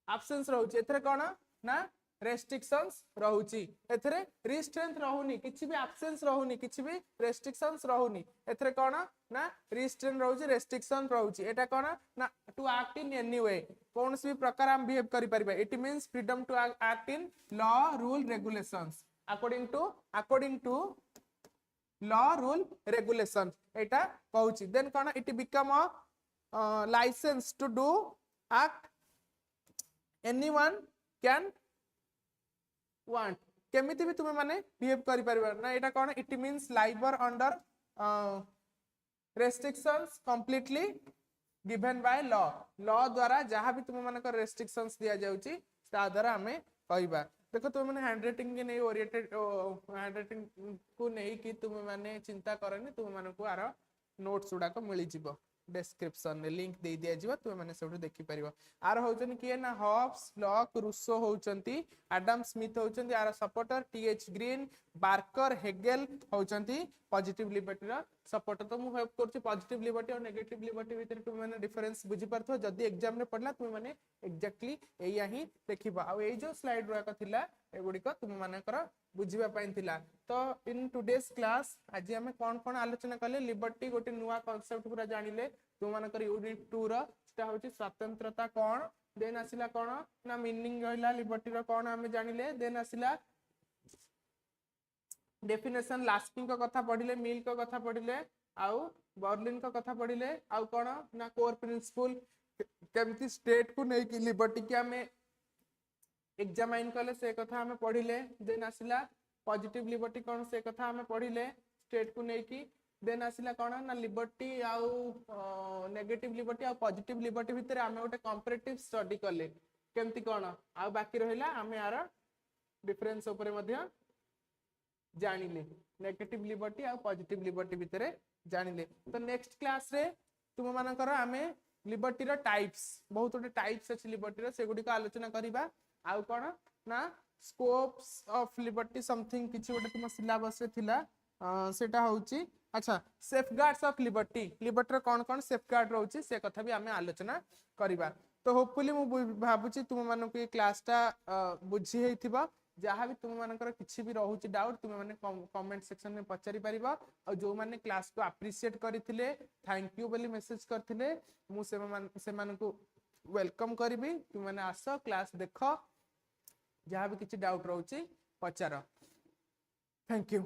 एब्सेंस रहउची एथरे कोन ना रेस्ट्रिक्शंस रहउची एथरे रिस्ट्रेंट रहउनी किछि भी एब्सेंस रहउनी किछि भी रेस्ट्रिक्शंस रहउनी एथरे कोन ना रिस्ट्रेंट रहउची रेस्ट्रिक्शन रहउची एटा कोन ना to act in any way कोन से भी प्रकार हम बिहेव करि परिबा it means freedom to act in law rule regulations according to law rule regulation एटा कहउची देन कोन it become a licence to do act anyone can want केमिति भी तुमे माने बिहेव करि परिबा ना एटा कोन it means liber under restrictions completely given by law द्वारा जहां भी तुम मानक रेस्ट्रिक्शंस दिया जाउची ता द्वारा हमें कहबा देखो तुम माने हैंडराइटिंग के नहीं ओरिएंटेड हैंडराइटिंग को नहीं कि तुम माने चिंता करनी तुम मानक आरो नोट्स उडा को मिली जिवो डिस्क्रिप्शन में लिंक दे दिया जिवो तुम माने सब देखि परिबो आर होचन कि ना हॉब्स लॉक रूसो होचंती एडम स्मिथ होचंती आर supporter T H Green Barker Hegel होचंती पॉजिटिव लिबर्टी रा सपोर्ट। तो मु हेल्प करछि पॉजिटिव लिबर्टी और नेगेटिव लिबर्टी भीतर तुम माने डिफरेंस बुझी परथो जदी एग्जाम रे पडला तुम माने एग्जैक्टली एया ही देखिबा। आ एई जो स्लाइड रा थिला एगुडी को तुम माने कर बुझिबा पाइन थिला। तो इन टुडेस क्लास आज हम कोन कोन आलोचना कले लिबर्टी गोटे नुवा कांसेप्ट पूरा जानिले तुम माने कर यूनिट 2 रा सेटा होची स्वतंत्रता कोन देन आसिला कोन ना मीनिंग रहला लिबर्टी रा कोन हम जानिले देन आसिला डेफिनेशन लास्किंग का कथा पढ़िले मिल का कथा पढ़िले आउ बर्लिन का कथा पढ़िले आउ कोन ना कोर प्रिंसिपल केमती स्टेट को नै कि लिबर्टी के हमें एग्जामाइन कले से कथा हमें पढ़िले देन आसिला पॉजिटिव लिबर्टी कोन से कथा हमें पढ़िले स्टेट को नै कि देन आसिला कोन ना लिबर्टी आउ नेगेटिव लिबर्टी आउ पॉजिटिव लिबर्टी भितर हमें गोटे कंपैरेटिव स्टडी कले केमती कोन आउ बाकी रहिला हमें यार डिफरेंस ऊपर मध्य जानिले नेगेटिव लिबर्टी आ पॉजिटिव लिबर्टी भितर जानिले। तो नेक्स्ट क्लास रे तुम मानकर आमे लिबर्टी रो टाइप्स बहुत गोटे टाइप्स अछि लिबर्टी रो से गुडी को आलोचना करिबा आउ कोन ना स्कोप्स ऑफ लिबर्टी समथिंग किछि गोटे तुम सिलेबस रे थिला सेटा होउची अच्छा सेफगार्ड्स ऑफ लिबर्टी लिबर्टी रो कोन कोन सेफगार्ड रहउची से कथा भी आमे आलोचना करिबा। तो होपफुली मु भाबुची तुम मानको के क्लासटा बुझी हेतिबा जहाँ भी तुम मानकर किसी भी रोचे डाउट तुम मैंने कमेंट सेक्शन में पचारि पारिबा और जो माने क्लास को अप्रिशिएट करथिले थैंक यू बोली मेसेज करथिले मु से मानको वेलकम करबी तुम माने आस क्लास देख जहाँ भी किसी डाउट रोचे पचार। Thank you.